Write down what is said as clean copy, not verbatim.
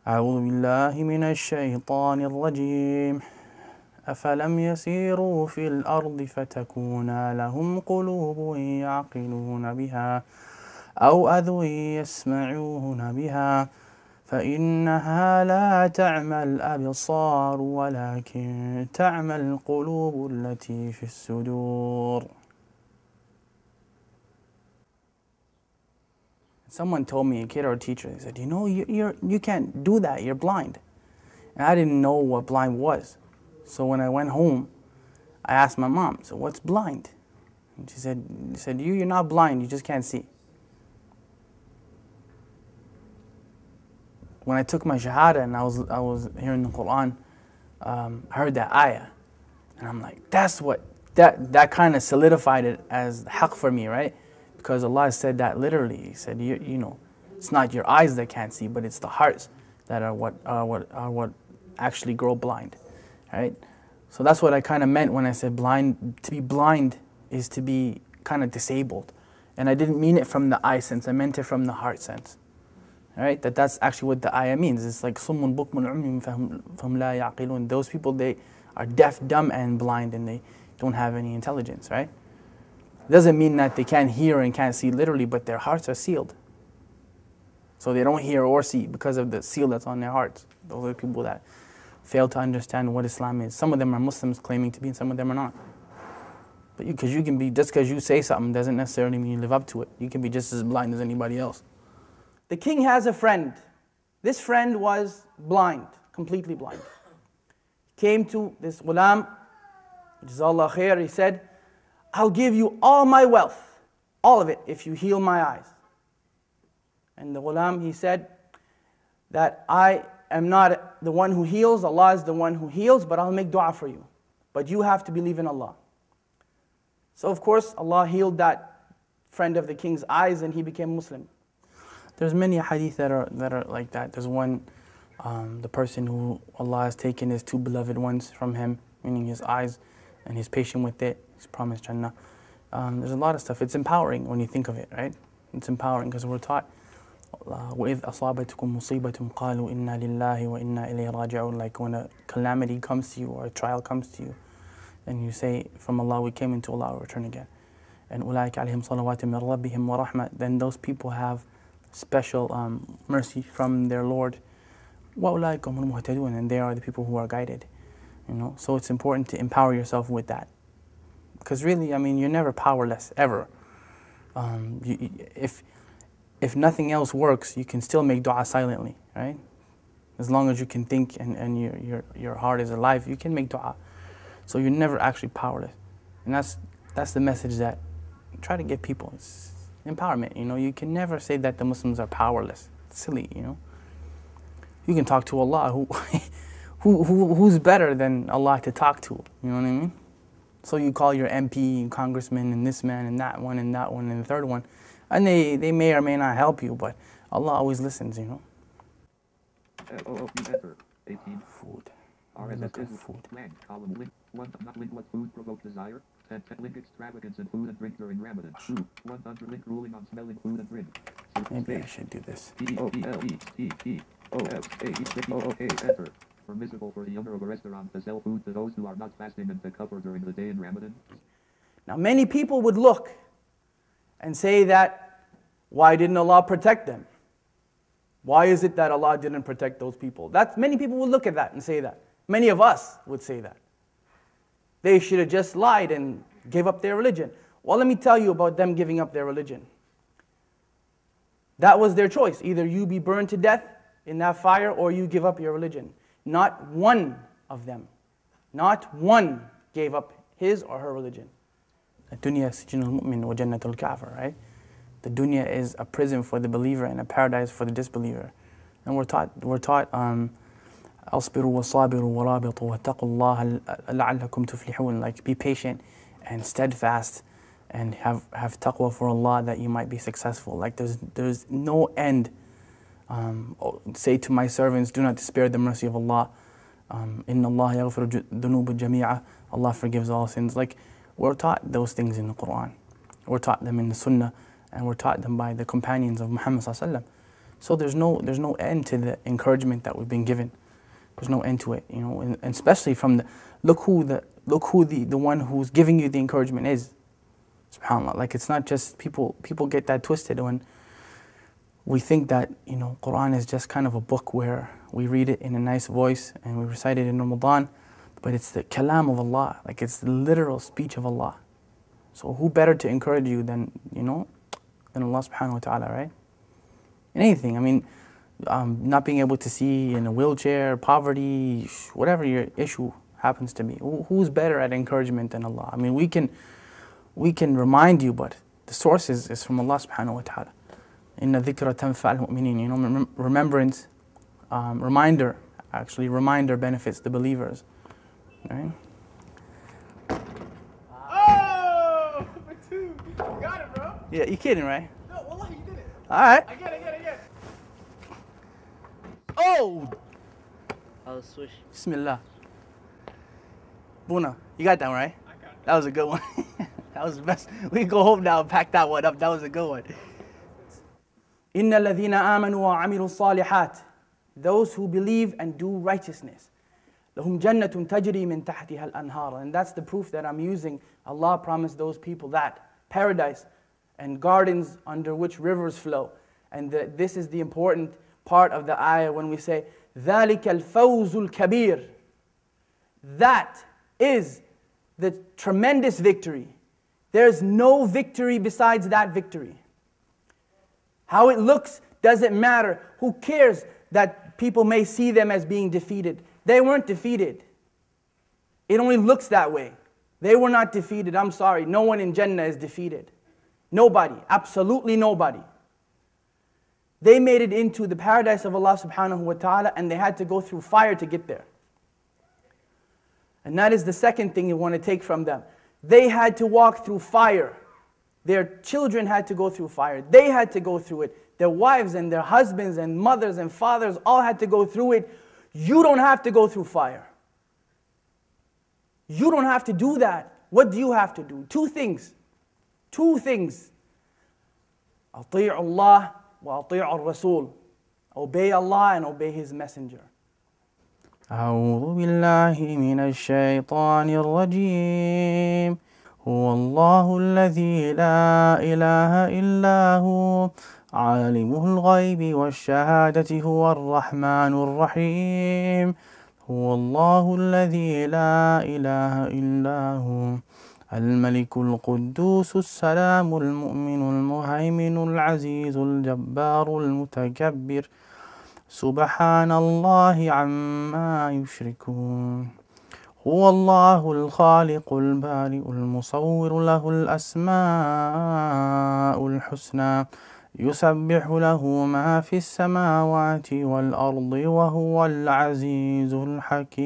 أعوذ بالله من الشيطان الرجيم أفلم يسيروا في الأرض فتكون لهم قلوب يعقلون بها أو أذن يسمعون بها فإنها لا تعمى الأبصار ولكن تعمى القلوب التي في الصدور. Someone told me, a kid or a teacher, they said, you know, you can't do that, you're blind. And I didn't know what blind was. So when I went home, I asked my mom, so what's blind? And she said, you're not blind, you just can't see. When I took my shahada and I was hearing the Quran, I heard that ayah. And I'm like, that kind of solidified it as haqq for me, right? Because Allah said that literally. He said, you know, it's not your eyes that can't see, but it's the hearts that are what actually grow blind, right? So that's what I kind of meant when I said blind. To be blind is to be kind of disabled. And I didn't mean it from the eye sense, I meant it from the heart sense. Right? That's actually what the ayah means. It's like صُمٌّ بُكْمٌ عُمْيٌ فَهُمْ لَا يَعْقِلُونَ. Those people, they are deaf, dumb, and blind, and they don't have any intelligence, right? It doesn't mean that they can't hear and can't see literally, but their hearts are sealed. So they don't hear or see because of the seal that's on their hearts. Those are people that fail to understand what Islam is. Some of them are Muslims claiming to be, and some of them are not. But you can be, just because you say something doesn't necessarily mean you live up to it. You can be just as blind as anybody else. The king has a friend. This friend was blind, completely blind. Came to this ghulam, Jazakallah khair, he said, I'll give you all my wealth, all of it, if you heal my eyes. And the ghulam, he said that I am not the one who heals, Allah is the one who heals, but I'll make dua for you. But you have to believe in Allah. So of course, Allah healed that friend of the king's eyes and he became Muslim. There's many hadith that are like that. There's one, the person who Allah has taken his two beloved ones from him, meaning his eyes, and he's patient with it. He's promised Jannah. There's a lot of stuff. It's empowering when you think of it, right? It's empowering because we're taught, وَإِذْ أَصَابَتْكُمْ مُصِيبَةٌ قَالُوا إِنَّا لِلَّهِ وَإِنَّا إِلَيْهِ رَاجِعُونَ. Like when a calamity comes to you or a trial comes to you, and you say, from Allah we came, into Allah we return again. And أُولَٰئِكَ عَلَيْهِمْ صَلَوَاتٌ مِّن رَبِّهِمْ وَرَحْمَةٌ. Then those people have special mercy from their Lord. وَأُولَٰئِكَ هُمُ الْمُهْتَدُونَ. And they are the people who are guided. You know, so it's important to empower yourself with that. Because really, I mean, you're never powerless, ever. If nothing else works, you can still make dua silently, right? As long as you can think and your heart is alive, you can make dua. So you're never actually powerless. And that's the message that I try to give people. It's empowerment, you know. You can never say that the Muslims are powerless. It's silly, you know. You can talk to Allah, who's better than Allah to talk to, you know what I mean? So you call your MP and congressman and this man and that one and the third one, and they may or may not help you, but Allah always listens, you know. Food. Look at food. Column link. 1. Not link what food provoke desire. 10. Link extravagance in food and drink during Ramadan. 100. Link ruling on smelling food and drink. Maybe I should do this. Enter. Permissible for the owner of a restaurant to sell food to those who are not fasting and to cover during the day in Ramadan. Now many people would look and say that, why didn't Allah protect them? Why is it that Allah didn't protect those people? Many people would look at that and say that. Many of us would say that. They should have just lied and gave up their religion. Well, let me tell you about them giving up their religion. That was their choice. Either you be burned to death in that fire or you give up your religion. Not one of them, not one gave up his or her religion. The dunya is a prison for the believer and a paradise for the disbeliever. And we're taught أصبروا وصابروا ورابطوا واتقوا الله لعلكم تفلحون. Like, be patient and steadfast and have taqwa for Allah that you might be successful. Like, there's no end. Say to my servants, do not despair the mercy of Allah. Inna Allah yaghfiru dhunuba jami'a. Allah forgives all sins. Like, we're taught those things in the Quran. We're taught them in the Sunnah, and we're taught them by the companions of Muhammad sallallahu alaihi wasallam. So there's no end to the encouragement that we've been given. There's no end to it, you know, and especially from the look who the one who's giving you the encouragement is. SubhanAllah. Like, it's not just people get that twisted when we think that, you know, Quran is just kind of a book where we read it in a nice voice and we recite it in Ramadan, but it's the kalam of Allah, like it's the literal speech of Allah. So who better to encourage you than, you know, than Allah subhanahu wa ta'ala, right? In anything, I mean, not being able to see in a wheelchair, poverty, whatever your issue happens to be, who's better at encouragement than Allah? I mean, we can remind you, but the source is from Allah subhanahu wa ta'ala. Inna dhikra tanfa'al mu'minin, you know, remembrance, reminder benefits the believers, right? Oh, number 2. You got it, bro. Yeah, you kidding, right? No, wallah, you did it. All right. I get it. Oh! I'll switch. Bismillah. Buna, you got that one, right? I got it. That was a good one. That was the best. We can go home now and pack that one up. That was a good one. إِنَّ الَّذِينَ آمَنُوا وَعَمِلُوا الصَّالِحَاتِ, those who believe and do righteousness. لَهُمْ جَنَّةٌ تَجْرِي مِنْ تَحْتِهَا الْأَنْهَارُ. And that's the proof that I'm using. Allah promised those people that. Paradise and gardens under which rivers flow. And this is the important part of the ayah when we say, ذَلِكَ الْفَوْزُ الْكَبِيرُ. That is the tremendous victory. There's no victory besides that victory. How it looks doesn't matter. Who cares that people may see them as being defeated? They weren't defeated. It only looks that way. They were not defeated. I'm sorry. No one in Jannah is defeated. Nobody. Absolutely nobody. They made it into the paradise of Allah subhanahu wa ta'ala, and they had to go through fire to get there. And that is the second thing you want to take from them. They had to walk through fire. Their children had to go through fire. They had to go through it. Their wives and their husbands and mothers and fathers all had to go through it. You don't have to go through fire. You don't have to do that. What do you have to do? 2 things. 2 things. أطيعوا الله وأطيعوا الرسول. Obey Allah and obey His Messenger. أعوذ بالله من الشيطان الرجيم. هو الله الذي لا إله إلا هو عالم الغيب والشهادة هو الرحمن الرحيم. هو الله الذي لا إله إلا هو الملك القدوس السلام المؤمن المهيمن العزيز الجبار المتكبر سبحان الله عما يشركون. هو الله الخالق البارئ المصور له الأسماء الحسنى يسبح له ما في السماوات والأرض وهو العزيز الحكيم.